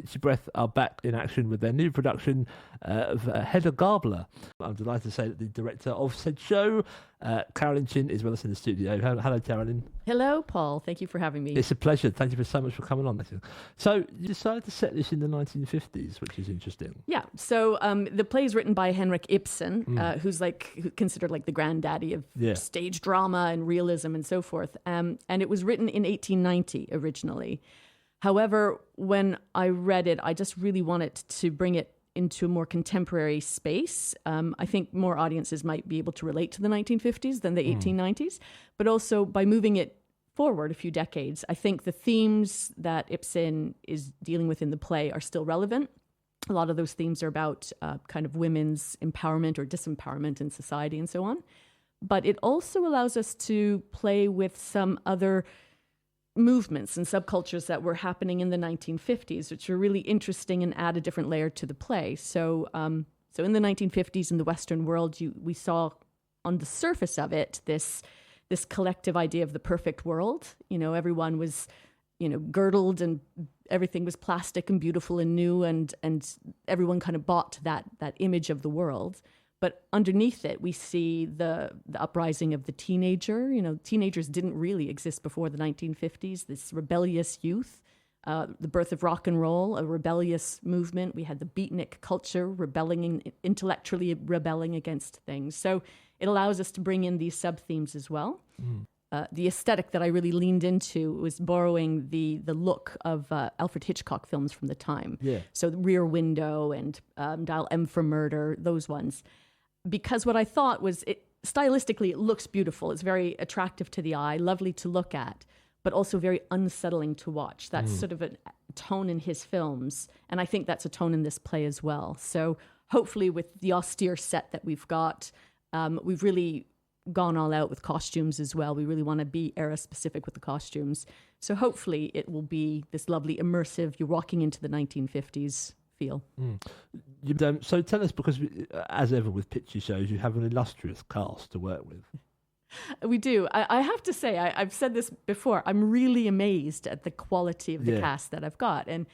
Pitchy Breath are back in action with their new production of Hedda Gabler. I'm delighted to say that the director of said show, Carolyn Chinn, is with us in the studio. Hello, Carolyn. Hello, Paul. Thank you for having me. It's a pleasure. Thank you so much for coming on. So you decided to set this in the 1950s, which is interesting. Yeah. So the play is written by Henrik Ibsen, who's considered like the granddaddy of stage drama and realism and so forth. And it was written in 1890 originally. However, when I read it, I just really wanted to bring it into a more contemporary space. I think more audiences might be able to relate to the 1950s than the 1890s, but also by moving it forward a few decades, I think the themes that Ibsen is dealing with in the play are still relevant. A lot of those themes are about kind of women's empowerment or disempowerment in society and so on. But it also allows us to play with some other movements and subcultures that were happening in the 1950s, which are really interesting and add a different layer to the play. So in the 1950s in the Western world, we saw on the surface of it this collective idea of the perfect world. You know, everyone was, girdled and everything was plastic and beautiful and new, and everyone kind of bought that image of the world. But underneath it, we see the uprising of the teenager. Teenagers didn't really exist before the 1950s, this rebellious youth, the birth of rock and roll, a rebellious movement. We had the beatnik culture intellectually rebelling against things. So it allows us to bring in these sub-themes as well. The aesthetic that I really leaned into was borrowing the look of Alfred Hitchcock films from the time. Yeah. So the Rear Window and Dial M for Murder, those ones. Because what I thought was, stylistically, it looks beautiful. It's very attractive to the eye, lovely to look at, but also very unsettling to watch. That's sort of a tone in his films, and I think that's a tone in this play as well. So hopefully with the austere set that we've got, we've really gone all out with costumes as well. We really want to be era-specific with the costumes. So hopefully it will be this lovely, immersive, you're walking into the 1950s feel. So tell us, because as ever with picture shows, you have an illustrious cast to work with. We do. I have to say, I've said this before, I'm really amazed at the quality of the cast that I've got. And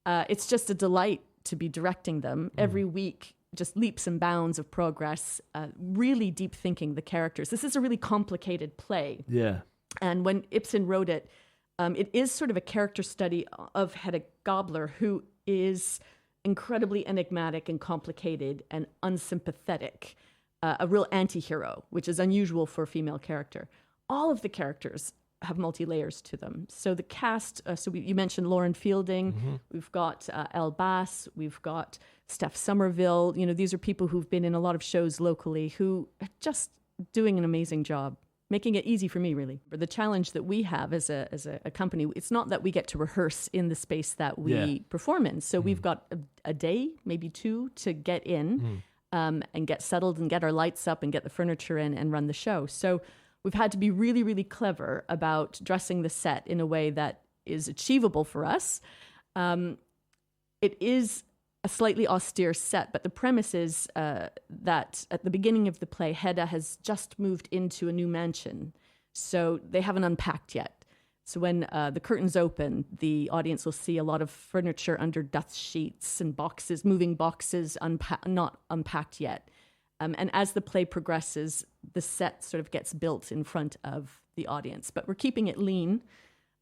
it's just a delight to be directing them. Every week, just leaps and bounds of progress, really deep thinking the characters. This is a really complicated play. Yeah. And when Ibsen wrote it, it is sort of a character study of Hedda Gabler, who is incredibly enigmatic and complicated and unsympathetic, a real anti-hero, which is unusual for a female character. All of the characters have multi-layers to them. So the cast, you mentioned Lauren Fielding, we've got Elle Bass, we've got Steph Somerville. These are people who've been in a lot of shows locally who are just doing an amazing job, making it easy for me, really. But the challenge that we have as a company, it's not that we get to rehearse in the space that we perform in. So we've got a day, maybe two, to get in and get settled and get our lights up and get the furniture in and run the show. So we've had to be really, really clever about dressing the set in a way that is achievable for us. It is a slightly austere set, but the premise is that at the beginning of the play, Hedda has just moved into a new mansion. So they haven't unpacked yet. So when the curtains open, the audience will see a lot of furniture under dust sheets and boxes, moving boxes, not unpacked yet. And as the play progresses, the set sort of gets built in front of the audience. But we're keeping it lean,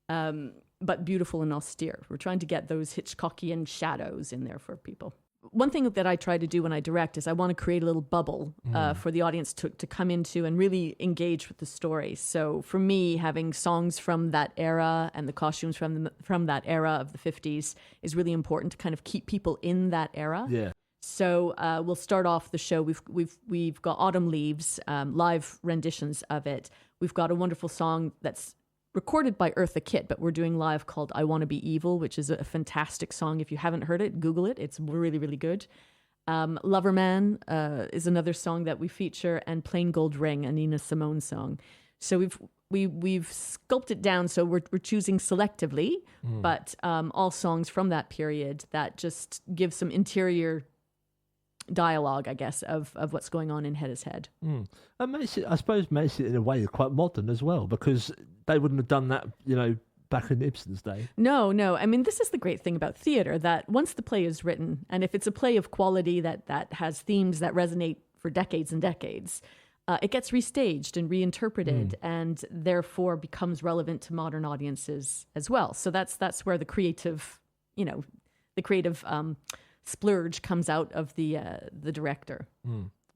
but beautiful and austere. We're trying to get those Hitchcockian shadows in there for people. One thing that I try to do when I direct is I want to create a little bubble for the audience to come into and really engage with the story. So for me, having songs from that era and the costumes from that era of the 50s is really important to kind of keep people in that era. Yeah. So we'll start off the show. We've got Autumn Leaves, live renditions of it. We've got a wonderful song that's recorded by Eartha Kitt, but we're doing live, called I Want to Be Evil, which is a fantastic song. If you haven't heard it, Google it. It's really, really good. Loverman is another song that we feature, and Plain Gold Ring, a Nina Simone song. So we've sculpted down, so we're choosing selectively, but all songs from that period that just give some interior dialogue, I guess, of what's going on in Hedda's head. And makes it in a way quite modern as well, because they wouldn't have done that, back in Ibsen's day. No. I mean, this is the great thing about theater, that once the play is written, and if it's a play of quality that has themes that resonate for decades and decades, it gets restaged and reinterpreted and therefore becomes relevant to modern audiences as well. So that's where the creative, splurge comes out of the director.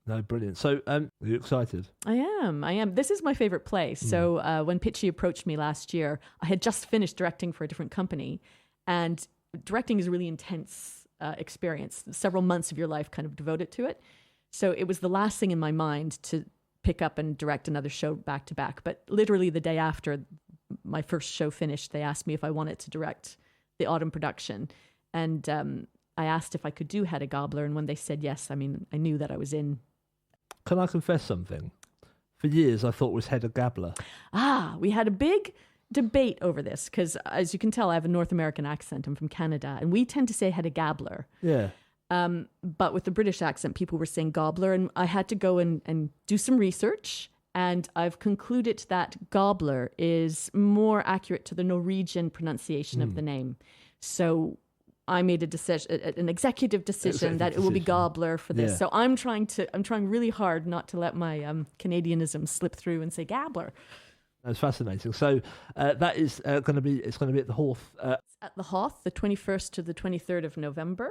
No, brilliant. So, are you excited? I am. This is my favorite play. So when Pitchy approached me last year, I had just finished directing for a different company, and directing is a really intense experience. Several months of your life kind of devoted to it. So it was the last thing in my mind to pick up and direct another show back to back. But literally the day after my first show finished, they asked me if I wanted to direct the autumn production. And I asked if I could do Hedda Gabler, and when they said yes, I mean, I knew that I was in. Can I confess something? For years, I thought it was Hedda Gabler. We had a big debate over this, because as you can tell, I have a North American accent. I'm from Canada, and we tend to say Hedda Gabler. Yeah. But with the British accent, people were saying Gabler, and I had to go and do some research, and I've concluded that Gabler is more accurate to the Norwegian pronunciation of the name. So I made an executive decision that it will be Gabler for this. Yeah. So I'm trying really hard not to let my Canadianism slip through and say Gabler. That's fascinating. So that is going to be at the Hawth. It's at the Hawth, the 21st to the 23rd of November.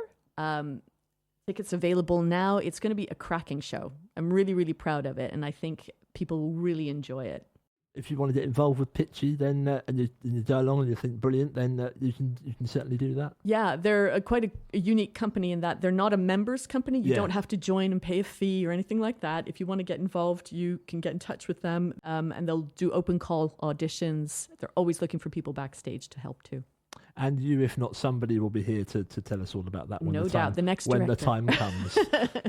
Tickets available now. It's going to be a cracking show. I'm really, really proud of it, and I think people will really enjoy it. If you want to get involved with Pitchy, then and you go along and you think brilliant, then you can certainly do that. Yeah, they're quite a unique company in that they're not a members company. You don't have to join and pay a fee or anything like that. If you want to get involved, you can get in touch with them, and they'll do open call auditions. They're always looking for people backstage to help too. And you, if not somebody, will be here to tell us all about that. No doubt, the next director. When the time comes.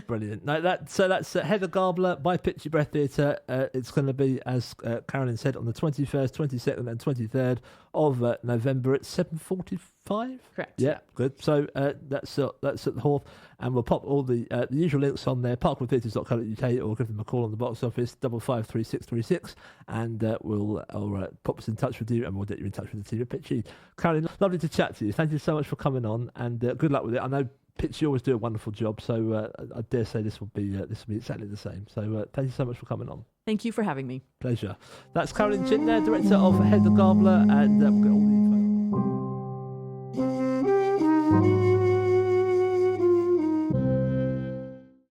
Brilliant. No, that's Hedda Gabler by Pitchy Breath Theatre. It's going to be, as Carolyn said, on the 21st, 22nd and 23rd of November at 7:45. Correct. Yeah, good. So that's at the Hawth, and we'll pop all the usual links on there, parkwoodtheatres.co.uk, or give them a call on the box office, 553636, and I'll pop us in touch with you, and we'll get you in touch with the team at Pitchy. Carolyn, lovely to chat to you. Thank you so much for coming on, and good luck with it. I know Pitchy always do a wonderful job, so I dare say this will be exactly the same. So thank you so much for coming on. Thank you for having me. Pleasure. That's Carolyn Chinn there, director of Hedda Gabler, and we've got all the